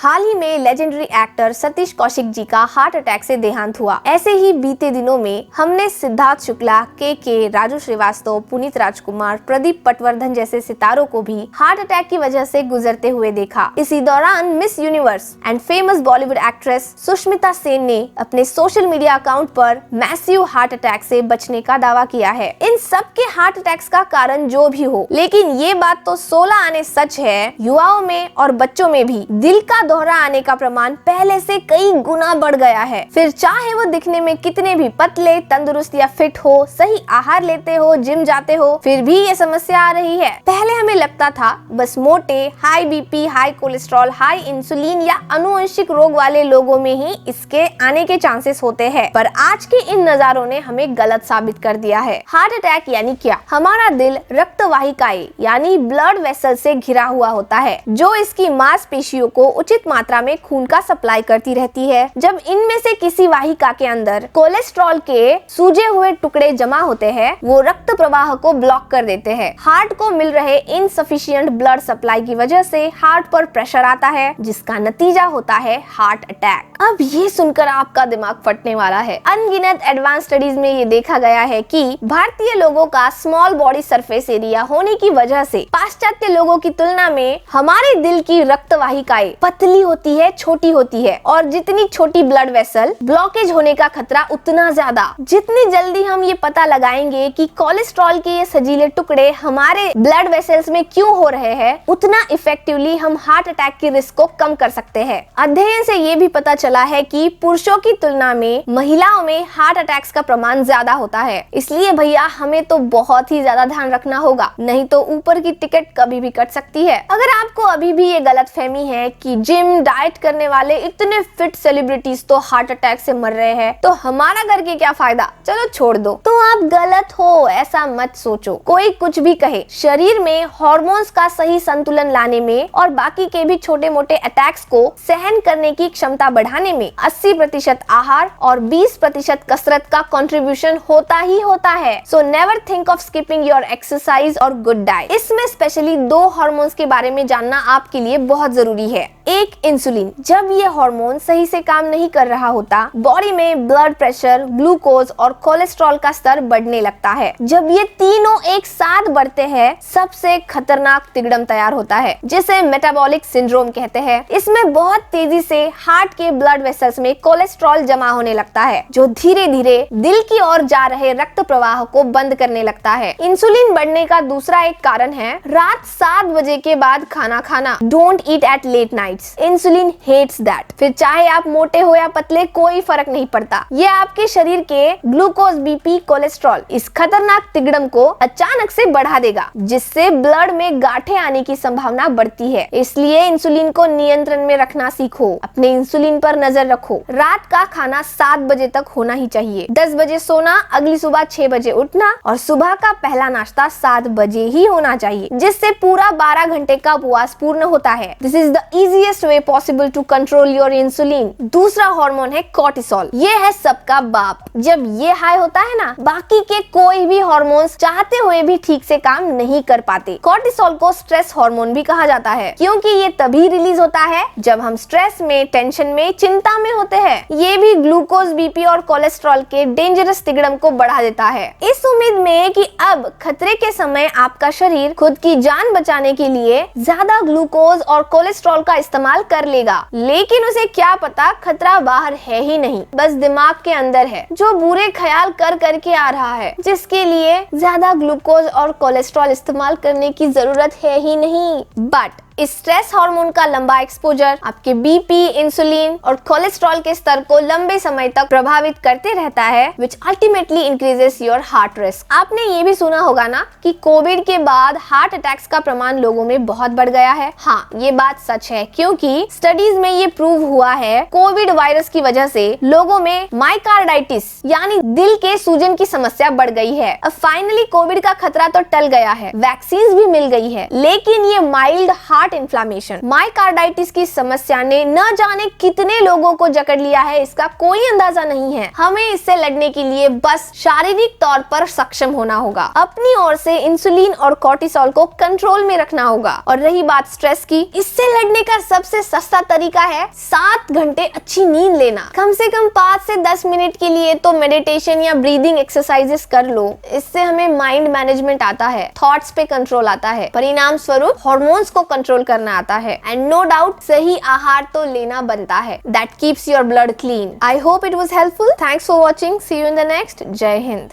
हाल ही में legendary actor Satish Kaushik ji का heart attack से देहांत हुआ। ऐसे ही बीते दिनों में हमने सिद्धार्थ शुक्ला, के, राजू श्रीवास्तव, पुनीत राजकुमार, प्रदीप पटवर्धन जैसे सितारों को भी हार्ट अटैक की वजह से गुजरते हुए देखा। इसी दौरान miss universe and famous Bollywood actress Sushmita Sen ने अपने सोशल मीडिया अकाउंट पर मैसिव हार्ट अटैक से बचने का दावा किया है। इन सब के हार्ट अटैक्स का कारण जो भी हो, लेकिन ये बात तो 16 आने सच है, युवाओं में और बच्चों में भी दिल का दौरा आने का प्रमाण पहले से कई गुना बढ़ गया है। फिर चाहे वो दिखने में कितने भी पतले, तंदुरुस्त या फिट हो, सही आहार लेते हो, जिम जाते हो, फिर भी ये समस्या आ रही है। पहले हमें लगता था बस मोटे, high BP, high cholesterol, high insulin या अनुवंशिक रोग वाले लोगों में ही इसके आने के चांसेस होते हैं, पर आज के इन नजारों ने हमें गलत साबित कर दिया है। हार्ट अटैक यानी क्या? हमारा दिल रक्त वाहिकाएं यानी ब्लड वेसल से घिरा हुआ होता है, जो इसकी मांसपेशियों को उचित मात्रा में खून का सप्लाई करती रहती है। जब इनमें से किसी वाहिका के अंदर कोलेस्ट्रॉल के सूजे हुए टुकड़े जमा होते हैं, वो रक्त प्रवाह को ब्लॉक कर देते हैं। हार्ट को मिल रहे इनसफिशिएंट ब्लड सप्लाई की वजह से हार्ट पर प्रेशर आता है, जिसका नतीजा होता है हार्ट अटैक। अब ये सुनकर आपका दिमाग फटने वाला है। अनगिनत एडवांस स्टडीज में ये देखा गया है कि भारतीय लोगों का स्मॉल बॉडी सरफेस एरिया होने की वजह से पाश्चात्य लोगों की तुलना में हमारे दिल की रक्त वाहिकाएं पतली होती है, छोटी होती है, और जितनी छोटी ब्लड वेसल, ब्लॉकेज होने का खतरा उतना ज्यादा। जितनी जल्दी हम ये पता लगाएंगे कि कोलेस्ट्रॉल के ये सजीले टुकड़े हमारे ब्लड वेसल्स में क्यों हो रहे हैं, उतना इफेक्टिवली हम हार्ट अटैक की रिस्क को कम कर सकते हैं। अध्ययन से ये भी पता चला है कि पुरुषों की तुलना में महिलाओं में हार्ट अटैक्स का प्रमाण ज्यादा होता है। इसलिए भैया हमें तो बहुत ही ज्यादा ध्यान रखना होगा, नहीं तो ऊपर की टिकट कभी भी कट सकती है। अगर आपको अभी भी ये गलतफहमी है कि जिम, डाइट करने वाले इतने फिट सेलिब्रिटीज तो हार्ट अटैक से मर रहे हैं, तो हमारा करके क्या फायदा, चलो छोड़ दो। तो आप गलत हो ऐसा मत सोचो। कोई कुछ भी कहे, शरीर में हार्मोन्स का सही संतुलन लाने में और बाकी के भी छोटे मोटे अटैक्स को सहन करने की क्षमता बढ़ाने में 80% आहार और 20% कसरत का कंट्रीब्यूशन होता ही होता है। So never think of skipping your exercise और गुड डाइट। इसमें स्पेशली 2 हार्मोन्स के बारे में जानना आपके लिए बहुत जरूरी है। एक, इंसुलिन। जब ये हार्मोन सही से काम नहीं कर रहा होता, बॉडी में ब्लड प्रेशर, ग्लूकोज और कोलेस्ट्रॉल का स्तर बढ़ने लगता है। जब ये तीनों एक साथ बढ़ते हैं, सबसे खतरनाक तिगड़म तैयार होता है, जिसे मेटाबॉलिक सिंड्रोम कहते हैं। इसमें बहुत तेजी से हार्ट के ब्लड वेसल्स में कोलेस्ट्रॉल जमा होने लगता है, जो धीरे धीरे दिल की ओर जा रहे रक्त प्रवाह को बंद करने लगता है। इंसुलिन बढ़ने का दूसरा एक कारण है रात 7 बजे के बाद खाना खाना। Don't eat at late night. Insulin hates that. फिर चाहे आप मोटे हो या पतले, कोई फर्क नहीं पड़ता। ये आपके शरीर के ग्लूकोज, बीपी, कोलेस्ट्रॉल, इस खतरनाक तिगड़म को अचानक से बढ़ा देगा, जिससे ब्लड में गांठें आने की संभावना बढ़ती है। इसलिए इंसुलिन को नियंत्रण में रखना सीखो। अपने इंसुलिन पर नजर रखो। रात का खाना 7 बजे तक होना ही चाहिए। 10 बजे सोना, अगली सुबह 6 बजे उठना और सुबह का पहला नाश्ता 7 बजे ही होना चाहिए, जिससे पूरा 12 घंटे का उपवास पूर्ण होता है। This is the easiest way possible to control your insulin. दूसरा हार्मोन है कॉर्टिसोल। ये है सबका बाप। जब ये हाई होता है ना, बाकी के कोई भी हार्मोन्स चाहते हुए भी ठीक से काम नहीं कर पाते। कॉर्टिसोल को स्ट्रेस हार्मोन भी कहा जाता है, क्योंकि ये तभी रिलीज होता है जब हम स्ट्रेस में, टेंशन में, चिंता में होते हैं। ये भी ग्लूकोज, बीपी और कोलेस्ट्रॉल के डेंजरस तिगड़म को बढ़ा देता है। इस उम्मीद में कि अब खतरे के समय आपका शरीर खुद की जान बचाने के लिए ज्यादा ग्लूकोज और कोलेस्ट्रॉल का इस्तेमाल कर लेगा, लेकिन उसे क्या पता खतरा बाहर है ही नहीं, बस दिमाग के अंदर है, जो बुरे ख्याल कर करके आ रहा है, जिसके लिए ज्यादा ग्लूकोज और कोलेस्ट्रॉल इस्तेमाल करने की जरूरत है ही नहीं। बट इस स्ट्रेस हार्मोन का लंबा एक्सपोजर आपके बीपी, इंसुलिन और कोलेस्ट्रॉल के स्तर को लंबे समय तक प्रभावित करते रहता है, which ultimately increases your heart risk। आपने ये भी सुना होगा ना कि कोविड के बाद हार्ट अटैक्स का प्रमाण लोगों में बहुत बढ़ गया है। हाँ, ये बात सच है, क्योंकि स्टडीज में ये प्रूव हुआ है कोविड वायरस की वजह से लोगों में माइकार्डाइटिस यानी दिल के सूजन की समस्या बढ़ गई है। अब फाइनली कोविड का खतरा तो टल गया है, वैक्सीन भी मिल गई है, लेकिन ये माइल्ड हार्ट हार्ट इन्फ्लामेशन। माइकार्डाइटिस की समस्या ने न जाने कितने लोगों को जकड़ लिया है, इसका कोई अंदाजा नहीं है। हमें इससे लड़ने के लिए बस शारीरिक तौर पर सक्षम होना होगा, अपनी ओर से इंसुलिन और कॉर्टिसोल को कंट्रोल में रखना होगा। और रही बात स्ट्रेस की, इससे लड़ने का सबसे सस्ता तरीका है 7 घंटे अच्छी नींद लेना। कम से कम 5 से 10 मिनट के लिए तो मेडिटेशन या ब्रीदिंग एक्सरसाइजेस कर लो। इससे हमें माइंड मैनेजमेंट आता है, थॉट्स पे कंट्रोल आता है, परिणाम स्वरूप हार्मोन्स को कंट्रोल करना आता है, एंड नो डाउट सही आहार तो लेना बनता है। That keeps your blood clean. I hope it was helpful. Thanks for watching. See you in the next. जय हिंद।